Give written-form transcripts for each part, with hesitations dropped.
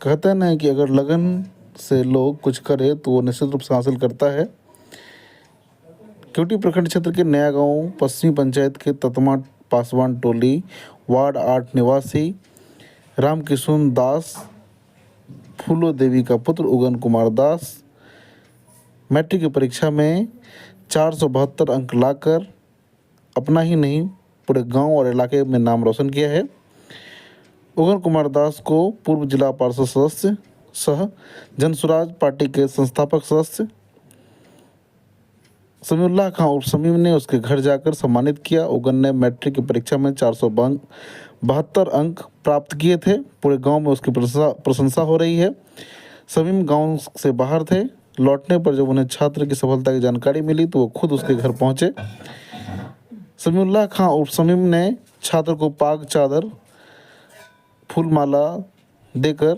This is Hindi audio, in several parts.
कहते हैं ना कि अगर लगन से लोग कुछ करे तो वो निश्चित रूप से हासिल करता है। क्योंकि प्रखंड क्षेत्र के नया गांव पश्चिमी पंचायत के ततमा पासवान टोली वार्ड 8 निवासी रामकिशुन दास फूलो देवी का पुत्र उगन कुमार दास मैट्रिक की परीक्षा में 472 अंक लाकर अपना ही नहीं पूरे गांव और इलाके में नाम रोशन किया है। उगन कुमार दास को पूर्व जिला पार्षद सदस्य सह जनसुराज पार्टी के संस्थापक सदस्य समीउल्लाह खां उर्फ समीम ने उसके घर जाकर सम्मानित किया। उगन ने मैट्रिक की परीक्षा में 472 अंक प्राप्त किए थे। पूरे गांव में उसकी प्रशंसा हो रही है। समीम गांव से बाहर थे। लौटने पर जब उन्हें छात्र की सफलता की जानकारी मिली तो वो खुद उसके घर पहुंचे। समीउल्लाह खां उर्फ समीम ने छात्र को पाग चादर फूलमाला देकर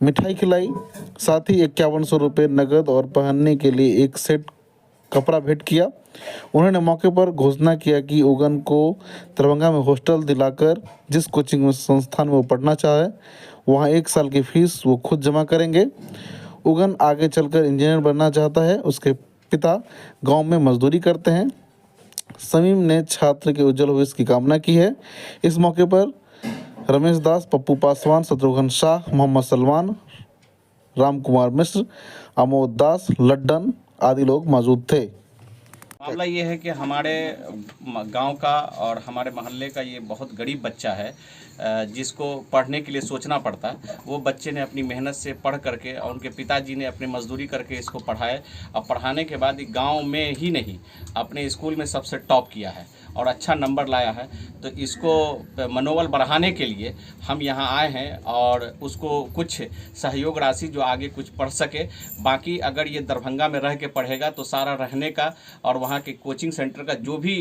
मिठाई खिलाई। साथ ही 5100 रुपये नकद और पहनने के लिए एक सेट कपड़ा भेंट किया। उन्होंने मौके पर घोषणा किया कि उगन को दरभंगा में हॉस्टल दिलाकर जिस कोचिंग संस्थान में वो पढ़ना चाहे वहाँ 1 साल की फीस वो खुद जमा करेंगे। उगन आगे चलकर इंजीनियर बनना चाहता है। उसके पिता गांव में मजदूरी करते हैं। समीम ने छात्र के उज्जवल भविष्य की कामना की है। इस मौके पर रमेश दास, पप्पू पासवान, शत्रुघ्न शाह, मोहम्मद सलमान, राम कुमार मिश्र, अमोद दास, लड्डन आदि लोग मौजूद थे। मामला ये है कि हमारे गांव का और हमारे मोहल्ले का ये बहुत गरीब बच्चा है जिसको पढ़ने के लिए सोचना पड़ता है। वो बच्चे ने अपनी मेहनत से पढ़ करके और उनके पिताजी ने अपने मजदूरी करके इसको पढ़ाए और पढ़ाने के बाद गांव में ही नहीं अपने स्कूल में सबसे टॉप किया है और अच्छा नंबर लाया है। तो इसको मनोबल बढ़ाने के लिए हम यहाँ आए हैं और उसको कुछ सहयोग राशि जो आगे कुछ पढ़ सके। बाकी अगर ये दरभंगा में रह के पढ़ेगा तो सारा रहने का और वहाँ के कोचिंग सेंटर का जो भी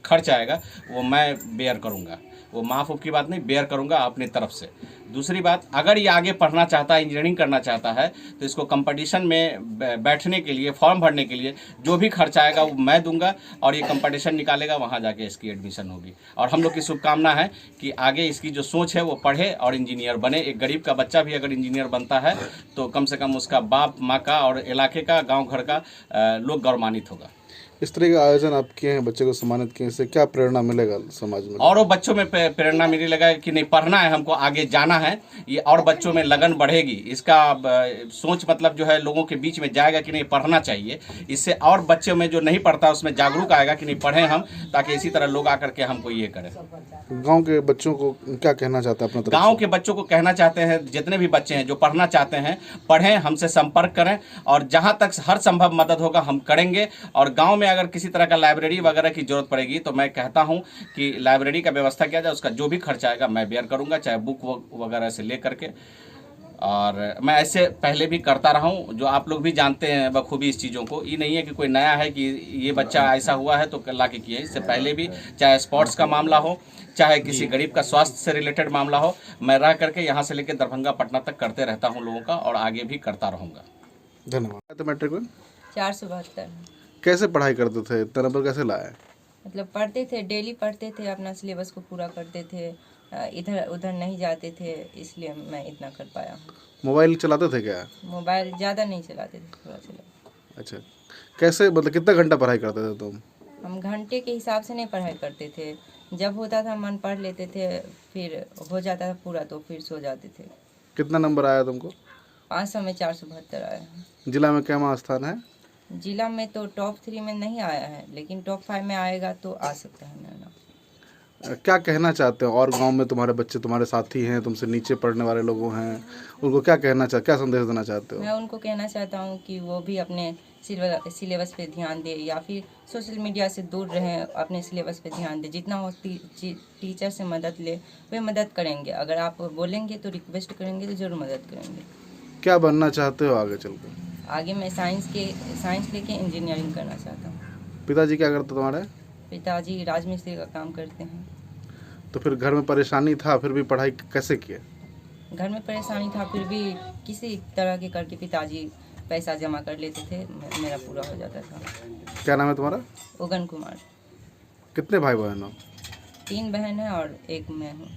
खर्च आएगा वो मैं बेयर करूँगा। वो माफ़ की बात नहीं, बेयर करूँगा अपनी तरफ से। दूसरी बात, अगर ये आगे पढ़ना चाहता है, इंजीनियरिंग करना चाहता है तो इसको कंपटीशन में बैठने के लिए, फॉर्म भरने के लिए जो भी खर्च आएगा वो मैं दूंगा और ये कंपटीशन निकालेगा, वहाँ जाके इसकी एडमिशन होगी। और हम लोग की शुभकामना है कि आगे इसकी जो सोच है वो पढ़े और इंजीनियर बने। एक गरीब का बच्चा भी अगर इंजीनियर बनता है तो कम से कम उसका बाप माँ का और इलाके का, गाँव घर का लोग गौरवान्वित होगा। इस तरह के आयोजन आप किए हैं, बच्चे को सम्मानित किए, इससे क्या प्रेरणा मिलेगा समाज में? और वो बच्चों में प्रेरणा मिलेगा कि नहीं पढ़ना है, हमको आगे जाना है। ये और बच्चों में लगन बढ़ेगी। इसका सोच मतलब जो है लोगों के बीच में जाएगा कि नहीं पढ़ना चाहिए। इससे और बच्चों में जो नहीं पढ़ता उसमें जागरूक आएगा कि नहीं पढ़ें हम, ताकि इसी तरह लोग आकर के हमको ये करें। गांव के बच्चों को क्या कहना चाहते हैं अपने तरफ से? गांव के बच्चों को कहना चाहते हैं जितने भी बच्चे हैं जो पढ़ना चाहते हैं पढ़ें, हमसे संपर्क करें और जहां तक हर संभव मदद होगा हम करेंगे। और गांव में अगर किसी तरह का लाइब्रेरी वगैरह की जरूरत पड़ेगी तो मैं कहता हूं कि लाइब्रेरी का व्यवस्था किया जाए। उसका जो भी खर्चा आएगा मैं बेयर करूंगा, चाहे बुक वगैरह से ले करके। और मैं ऐसे पहले भी करता रहा हूँ, जो आप लोग भी जानते हैं बखूबी इस चीज़ों को। ये नहीं है कि कोई नया है कि ये बच्चा ऐसा हुआ है तो ला के किया। इससे पहले भी चाहे स्पोर्ट्स का मामला हो, चाहे किसी गरीब का स्वास्थ्य से रिलेटेड मामला हो, मैं रह करके यहाँ से लेकर दरभंगा पटना तक करते रहता हूँ लोगों का और आगे भी करता रहूँगा। धन्यवाद। तो मैट्रिक में 472। कैसे पढ़ाई करते थे, इतना नंबर कैसे लाए? मतलब पढ़ते थे, डेली पढ़ते थे, अपना सिलेबस को पूरा करते थे, इधर उधर नहीं जाते थे, इसलिए मैं इतना कर पाया हूँ। मोबाइल चलाते थे क्या? मोबाइल ज़्यादा नहीं चलाते थे, थोड़ा चला। अच्छा, कैसे मतलब कितना घंटा पढ़ाई करते थे तुम? हम घंटे के हिसाब से नहीं पढ़ाई करते थे। जब होता था मन पढ़ लेते थे, फिर हो जाता था पूरा तो फिर सो जाते थे। कितना नंबर आया तुमको? 500 में 472 आया है। जिला में क्या स्थान है? जिला में तो टॉप 3 में नहीं आया है, लेकिन टॉप 5 में आएगा तो आ सकता है मेरा नाम। क्या कहना चाहते हो? और गांव में तुम्हारे बच्चे तुम्हारे साथी हैं, तुमसे नीचे पढ़ने वाले लोग हैं, उनको क्या क्या संदेश देना चाहते हो? मैं उनको कहना चाहता हूँ कि वो भी अपने सिलेबस पे ध्यान दे या फिर सोशल मीडिया से दूर रहें, अपने सिलेबस पे ध्यान दे। जितना हो टीचर से मदद ले, वे मदद करेंगे। अगर आप बोलेंगे तो रिक्वेस्ट करेंगे तो ज़रूर मदद करेंगे। क्या बनना चाहते हो आगे चलकर? आगे मैं साइंस लेके इंजीनियरिंग करना चाहता हूँ। पिताजी क्या करते तुम्हारे? पिताजी राजमिस्त्री का काम करते हैं। तो फिर घर में परेशानी था, फिर भी पढ़ाई कैसे किए? घर में परेशानी था, फिर भी किसी तरह के करके पिताजी पैसा जमा कर लेते थे, मेरा पूरा हो जाता था। क्या नाम है तुम्हारा? उगन कुमार। कितने भाई बहन हो? 3 बहन हैं और एक मैं हूँ।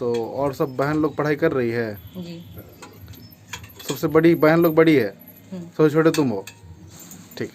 तो और सब बहन लोग पढ़ाई कर रही है? जी। सबसे बड़ी बहन लोग बड़ी है, सबसे छोटे तुम हो? ठीक।